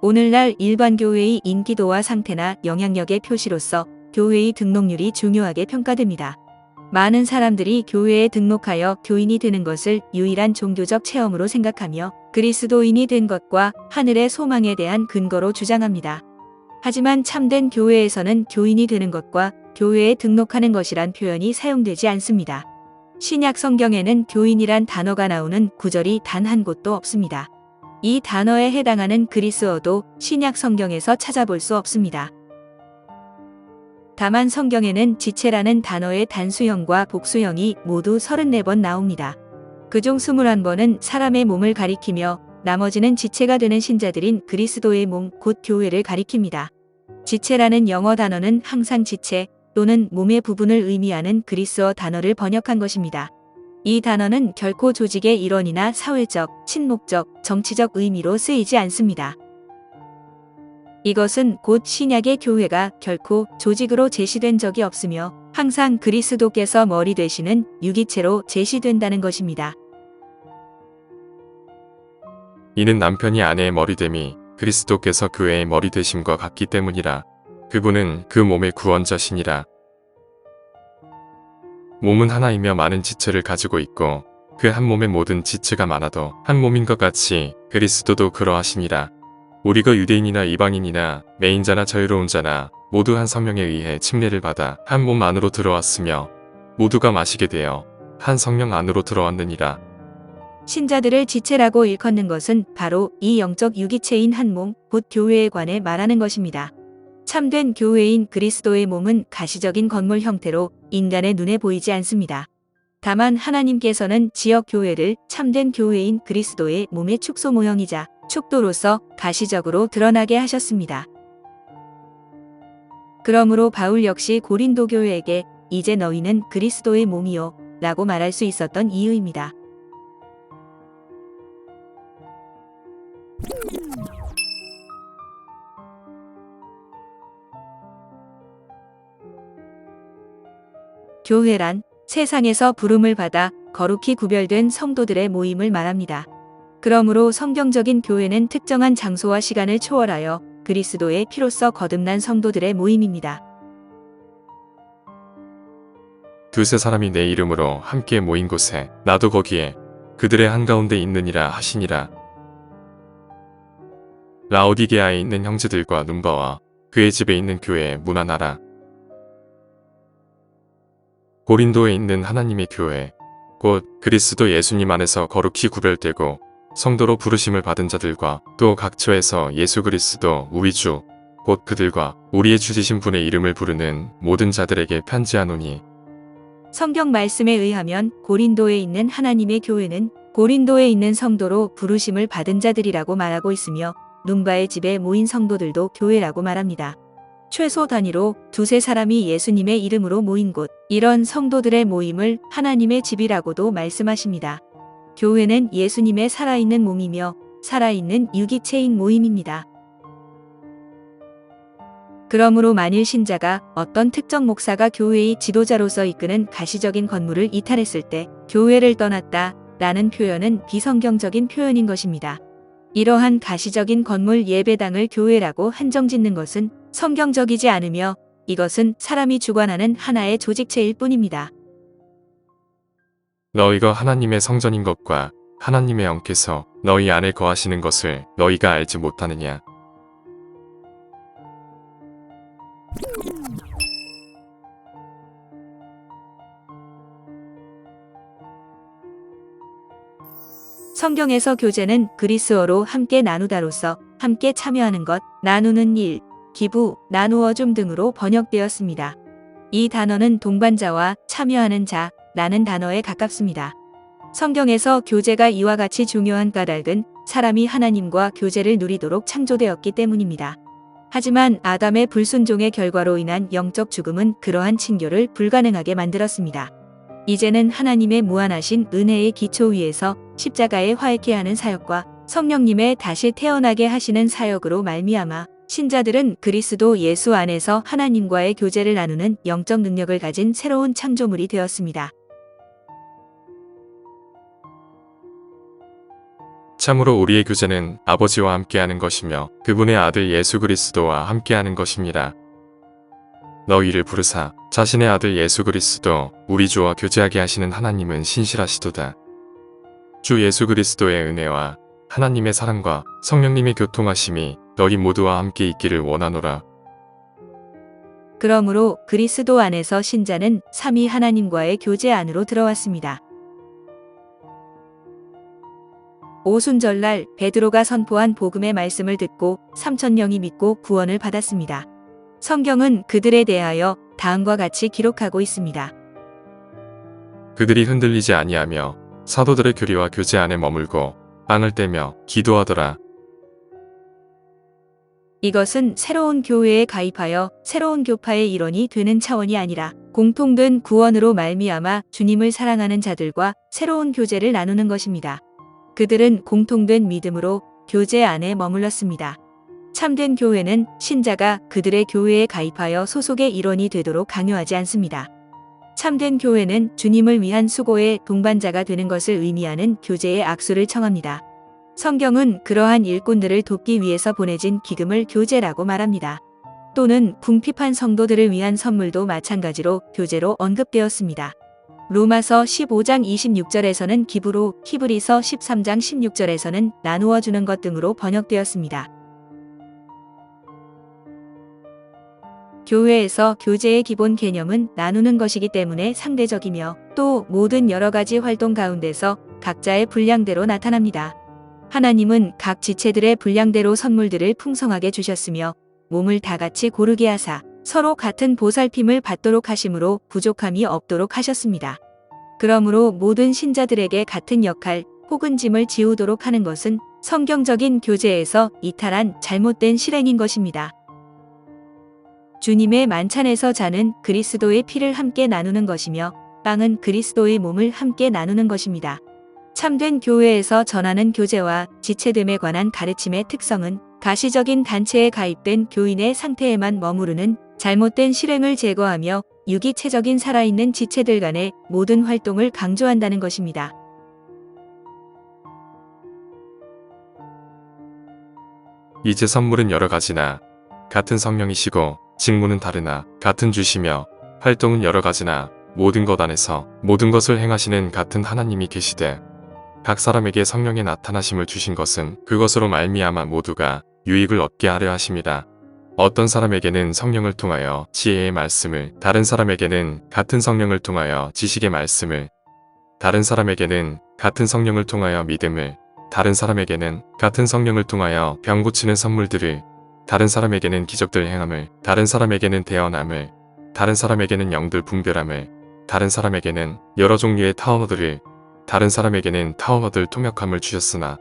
오늘날 일반 교회의 인기도와 상태나 영향력의 표시로서 교회의 등록률이 중요하게 평가됩니다. 많은 사람들이 교회에 등록하여 교인이 되는 것을 유일한 종교적 체험으로 생각하며 그리스도인이 된 것과 하늘의 소망에 대한 근거로 주장합니다. 하지만 참된 교회에서는 교인이 되는 것과 교회에 등록하는 것이란 표현이 사용되지 않습니다. 신약 성경에는 교인이란 단어가 나오는 구절이 단 한 곳도 없습니다. 이 단어에 해당하는 그리스어도 신약 성경에서 찾아볼 수 없습니다. 다만 성경에는 지체라는 단어의 단수형과 복수형이 모두 34번 나옵니다. 그중 21번은 사람의 몸을 가리키며 나머지는 지체가 되는 신자들인 그리스도의 몸, 곧 교회를 가리킵니다. 지체라는 영어 단어는 항상 지체 또는 몸의 부분을 의미하는 그리스어 단어를 번역한 것입니다. 이 단어는 결코 조직의 일원이나 사회적, 친목적, 정치적 의미로 쓰이지 않습니다. 이것은 곧 신약의 교회가 결코 조직으로 제시된 적이 없으며 항상 그리스도께서 머리 되시는 유기체로 제시된다는 것입니다. 이는 남편이 아내의 머리됨이 그리스도께서 교회의 머리 되심과 같기 때문이라. 그분은 그 몸의 구원자시니라. 몸은 하나이며 많은 지체를 가지고 있고 그 한 몸의 모든 지체가 많아도 한 몸인 것 같이 그리스도도 그러하시니라. 우리가 유대인이나 이방인이나 매인자나 자유로운 자나 모두 한 성령에 의해 침례를 받아 한 몸 안으로 들어왔으며 모두가 마시게 되어 한 성령 안으로 들어왔느니라. 신자들을 지체라고 일컫는 것은 바로 이 영적 유기체인 한 몸, 곧 교회에 관해 말하는 것입니다. 참된 교회인 그리스도의 몸은 가시적인 건물 형태로 인간의 눈에 보이지 않습니다. 다만 하나님께서는 지역 교회를 참된 교회인 그리스도의 몸의 축소 모형이자 축도로서 가시적으로 드러나게 하셨습니다. 그러므로 바울 역시 고린도 교회에게 이제 너희는 그리스도의 몸이요 라고 말할 수 있었던 이유입니다. 교회란 세상에서 부름을 받아 거룩히 구별된 성도들의 모임을 말합니다. 그러므로 성경적인 교회는 특정한 장소와 시간을 초월하여 그리스도의 피로써 거듭난 성도들의 모임입니다. 두세 사람이 내 이름으로 함께 모인 곳에 나도 거기에 그들의 한가운데 있느니라 하시니라. 라오디게아에 있는 형제들과 눈바와 그의 집에 있는 교회에 문안하라. 고린도에 있는 하나님의 교회, 곧 그리스도 예수님 안에서 거룩히 구별되고 성도로 부르심을 받은 자들과 또 각처에서 예수 그리스도 우리 주, 곧 그들과 우리의 주지신 분의 이름을 부르는 모든 자들에게 편지하노니. 성경 말씀에 의하면 고린도에 있는 하나님의 교회는 고린도에 있는 성도로 부르심을 받은 자들이라고 말하고 있으며 눈바의 집에 모인 성도들도 교회라고 말합니다. 최소 단위로 두세 사람이 예수님의 이름으로 모인 곳, 이런 성도들의 모임을 하나님의 집이라고도 말씀하십니다. 교회는 예수님의 살아있는 몸이며 살아있는 유기체인 모임입니다. 그러므로 만일 신자가 어떤 특정 목사가 교회의 지도자로서 이끄는 가시적인 건물을 이탈했을 때 교회를 떠났다 라는 표현은 비성경적인 표현인 것입니다. 이러한 가시적인 건물 예배당을 교회라고 한정짓는 것은 성경적이지 않으며 이것은 사람이 주관하는 하나의 조직체일 뿐입니다. 너희가 하나님의 성전인 것과 하나님의 영께서 너희 안에 거하시는 것을 너희가 알지 못하느냐. 성경에서 교제는 그리스어로 함께 나누다로서 함께 참여하는 것, 나누는 일, 기부, 나누어 줌 등으로 번역되었습니다. 이 단어는 동반자와 참여하는 자, 라는 단어에 가깝습니다. 성경에서 교제가 이와 같이 중요한 까닭은 사람이 하나님과 교제를 누리도록 창조되었기 때문입니다. 하지만 아담의 불순종의 결과로 인한 영적 죽음은 그러한 친교를 불가능하게 만들었습니다. 이제는 하나님의 무한하신 은혜의 기초 위에서 십자가에 화해케 하는 사역과 성령님의 다시 태어나게 하시는 사역으로 말미암아 신자들은 그리스도 예수 안에서 하나님과의 교제를 나누는 영적 능력을 가진 새로운 창조물이 되었습니다. 참으로 우리의 교제는 아버지와 함께하는 것이며 그분의 아들 예수 그리스도와 함께하는 것입니다. 너희를 부르사 자신의 아들 예수 그리스도 우리 주와 교제하게 하시는 하나님은 신실하시도다. 주 예수 그리스도의 은혜와 하나님의 사랑과 성령님의 교통하심이 너희 모두와 함께 있기를 원하노라. 그러므로 그리스도 안에서 신자는 삼위 하나님과의 교제 안으로 들어왔습니다. 오순절날 베드로가 선포한 복음의 말씀을 듣고 3,000명이 믿고 구원을 받았습니다. 성경은 그들에 대하여 다음과 같이 기록하고 있습니다. 그들이 흔들리지 아니하며 사도들의 교리와 교제 안에 머물고 빵을 떼며 기도하더라. 이것은 새로운 교회에 가입하여 새로운 교파의 일원이 되는 차원이 아니라 공통된 구원으로 말미암아 주님을 사랑하는 자들과 새로운 교제를 나누는 것입니다. 그들은 공통된 믿음으로 교제 안에 머물렀습니다. 참된 교회는 신자가 그들의 교회에 가입하여 소속의 일원이 되도록 강요하지 않습니다. 참된 교회는 주님을 위한 수고의 동반자가 되는 것을 의미하는 교제의 악수를 청합니다. 성경은 그러한 일꾼들을 돕기 위해서 보내진 기금을 교제라고 말합니다. 또는 궁핍한 성도들을 위한 선물도 마찬가지로 교제로 언급되었습니다. 로마서 15장 26절에서는 기부로, 히브리서 13장 16절에서는 나누어 주는 것 등으로 번역되었습니다. 교회에서 교제의 기본 개념은 나누는 것이기 때문에 상대적이며 또 모든 여러 가지 활동 가운데서 각자의 분량대로 나타납니다. 하나님은 각 지체들의 분량대로 선물들을 풍성하게 주셨으며 몸을 다 같이 고르게 하사 서로 같은 보살핌을 받도록 하심으로 부족함이 없도록 하셨습니다. 그러므로 모든 신자들에게 같은 역할 혹은 짐을 지우도록 하는 것은 성경적인 교제에서 이탈한 잘못된 실행인 것입니다. 주님의 만찬에서 잔은 그리스도의 피를 함께 나누는 것이며 빵은 그리스도의 몸을 함께 나누는 것입니다. 참된 교회에서 전하는 교제와 지체됨에 관한 가르침의 특성은 가시적인 단체에 가입된 교인의 상태에만 머무르는 잘못된 실행을 제거하며 유기체적인 살아있는 지체들 간의 모든 활동을 강조한다는 것입니다. 이제 선물은 여러 가지나 같은 성령이시고 직무는 다르나 같은 주시며 활동은 여러 가지나 모든 것 안에서 모든 것을 행하시는 같은 하나님이 계시되 각 사람에게 성령의 나타나심을 주신 것은 그것으로 말미암아 모두가 유익을 얻게 하려 하심이라. 어떤 사람에게는 성령을 통하여 지혜의 말씀을, 다른 사람에게는 같은 성령을 통하여 지식의 말씀을, 다른 사람에게는 같은 성령을 통하여 믿음을, 다른 사람에게는 같은 성령을 통하여 병 고치는 선물들을, 다른 사람에게는 기적들 행함을, 다른 사람에게는 대언함을, 다른 사람에게는 영들 분별함을, 다른 사람에게는 여러 종류의 타언어들을, 다른 사람에게는 타언어들 통역함을 주셨으나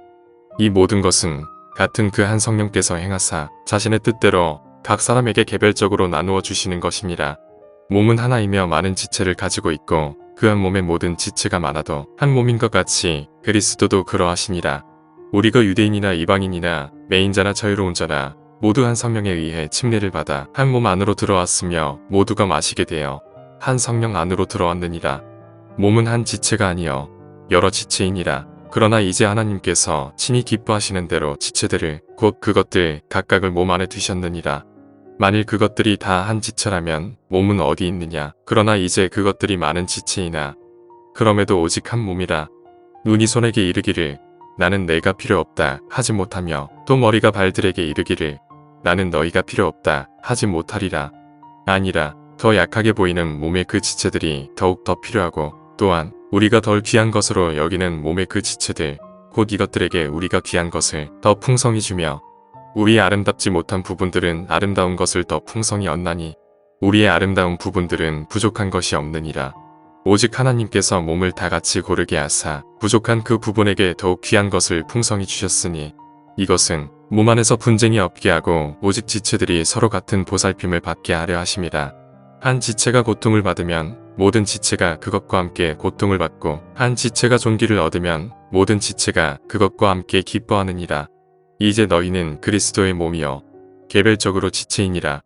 이 모든 것은 같은 그 한 성령께서 행하사 자신의 뜻대로 각 사람에게 개별적으로 나누어 주시는 것입니다. 몸은 하나이며 많은 지체를 가지고 있고 그 한 몸의 모든 지체가 많아도 한 몸인 것 같이 그리스도도 그러하시니라. 우리가 유대인이나 이방인이나 매인자나 자유로운 자나 모두 한 성령에 의해 침례를 받아 한 몸 안으로 들어왔으며 모두가 마시게 되어 한 성령 안으로 들어왔느니라. 몸은 한 지체가 아니여 여러 지체이니라. 그러나 이제 하나님께서 친히 기뻐하시는 대로 지체들을 곧 그것들 각각을 몸 안에 두셨느니라. 만일 그것들이 다 한 지체라면 몸은 어디 있느냐. 그러나 이제 그것들이 많은 지체이나 그럼에도 오직 한 몸이라. 눈이 손에게 이르기를 나는 내가 필요 없다 하지 못하며 또 머리가 발들에게 이르기를 나는 너희가 필요 없다 하지 못하리라. 아니라 더 약하게 보이는 몸의 그 지체들이 더욱 더 필요하고 또한 우리가 덜 귀한 것으로 여기는 몸의 그 지체들 곧 이것들에게 우리가 귀한 것을 더 풍성히 주며 우리의 아름답지 못한 부분들은 아름다운 것을 더 풍성히 얻나니 우리의 아름다운 부분들은 부족한 것이 없느니라. 오직 하나님께서 몸을 다 같이 고르게 하사 부족한 그 부분에게 더욱 귀한 것을 풍성히 주셨으니 이것은 몸 안에서 분쟁이 없게 하고 오직 지체들이 서로 같은 보살핌을 받게 하려 하심이라. 한 지체가 고통을 받으면 모든 지체가 그것과 함께 고통을 받고 한 지체가 존귀를 얻으면 모든 지체가 그것과 함께 기뻐하느니라. 이제 너희는 그리스도의 몸이요 개별적으로 지체이니라.